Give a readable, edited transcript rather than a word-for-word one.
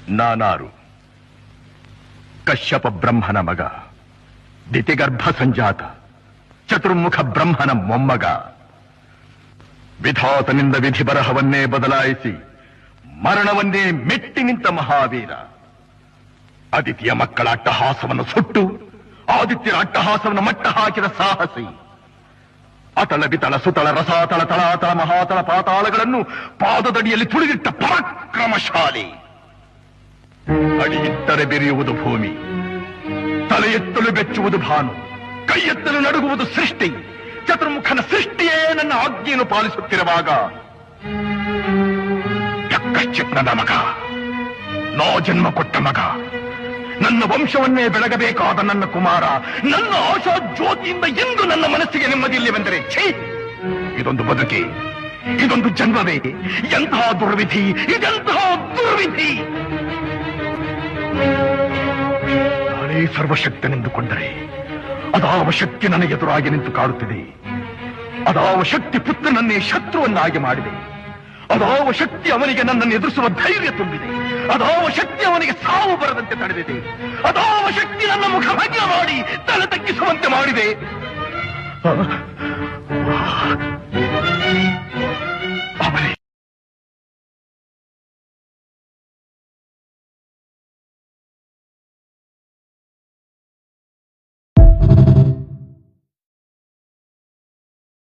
ನಾನಾರು ಕಶ್ಯಪ ಬ್ರಹ್ಮನ ಮಗ, ದಿತಿಗರ್ಭ ಸಂಜಾತ, ಚತುರ್ಮುಖ ಬ್ರಹ್ಮನ ಮೊಮ್ಮಗ. ವಿಧಾತನಿಂದ ವಿಧಿ ಬರಹವನ್ನೇ ಬದಲಾಯಿಸಿ ಮರಣವನ್ನೇ ಮೆಟ್ಟಿ ನಿಂತ ಮಹಾವೀರ. ಅದಿತಿಯ ಮಕ್ಕಳ ಅಟ್ಟಹಾಸವನ್ನು ಸುಟ್ಟು ಆದಿತ್ಯರ ಅಟ್ಟಹಾಸವನ್ನು ಮಟ್ಟ ಹಾಕಿದ ಸಾಹಸಿ. ಅತಳ ಬಿತಳ ಸುತಳ ರಸಾತಳ ತಳಾತಳ ಮಹಾತಳ ಪಾತಾಳಗಳನ್ನು ಪಾದದಡಿಯಲ್ಲಿ ತುಳಿದಿಟ್ಟ ಪರಾಕ್ರಮಶಾಲಿ. ಅಡಿಯಿಟ್ಟರೆ ಬೆರೆಯುವುದು ಭೂಮಿ, ತಲೆ ಎತ್ತಲು ಬೆಚ್ಚುವುದು ಭಾನು, ಕೈ ಎತ್ತಲು ನಡುಗುವುದು ಸೃಷ್ಟಿ. ಚತುರ್ಮುಖನ ಸೃಷ್ಟಿಯೇ ನನ್ನ ಆಜ್ಞೆಯನ್ನು ಪಾಲಿಸುತ್ತಿರುವಾಗ ಯಕ್ಕಶ್ಚಿತ್ನದ ಮಗ, ನೋ ಜನ್ಮ ಕೊಟ್ಟ ಮಗ, ನನ್ನ ವಂಶವನ್ನೇ ಬೆಳಗಬೇಕಾದ ನನ್ನ ಕುಮಾರ, ನನ್ನ ಆಶಾ ಜ್ಯೋತಿಯಿಂದ ಎಂದು ನನ್ನ ಮನಸ್ಸಿಗೆ ನೆಮ್ಮದಿಯಿಲ್ಲವೆಂದರೆ ಛೀ, ಇದೊಂದು ಬದುಕಿ, ಇದೊಂದು ಜನ್ಮವೇ, ಎಂತಹ ದುರ್ವಿಧಿ, ಇದೆಂತಹ ದುರ್ವಿಧಿ. ನಾನೇ ಸರ್ವಶಕ್ತನೆಂದುಕೊಂಡರೆ ಅದಾವ ಶಕ್ತಿ ನನ್ನ ಎದುರಾಗಿ ನಿಂತು ಕಾಡುತ್ತಿದೆ. ಅದಾವ ಶಕ್ತಿ ಪುತ್ರನನ್ನೇ ಶತ್ರುವನ್ನಾಗಿ ಮಾಡಿದೆ. ಅದಾವ ಶಕ್ತಿ ಅವನಿಗೆ ನನ್ನನ್ನು ಎದುರಿಸುವ ಧೈರ್ಯ ತುಂಬಿದೆ. ಅದಾವ ಶಕ್ತಿ ಅವನಿಗೆ ಸಾವು ಬರದಂತೆ ತಡೆದಿದೆ. ಅದಾವ ಶಕ್ತಿ ನನ್ನ ಮುಖಭಂಗ ಮಾಡಿ ತಲೆ ತಗ್ಗಿಸುವಂತೆ ಮಾಡಿದೆ.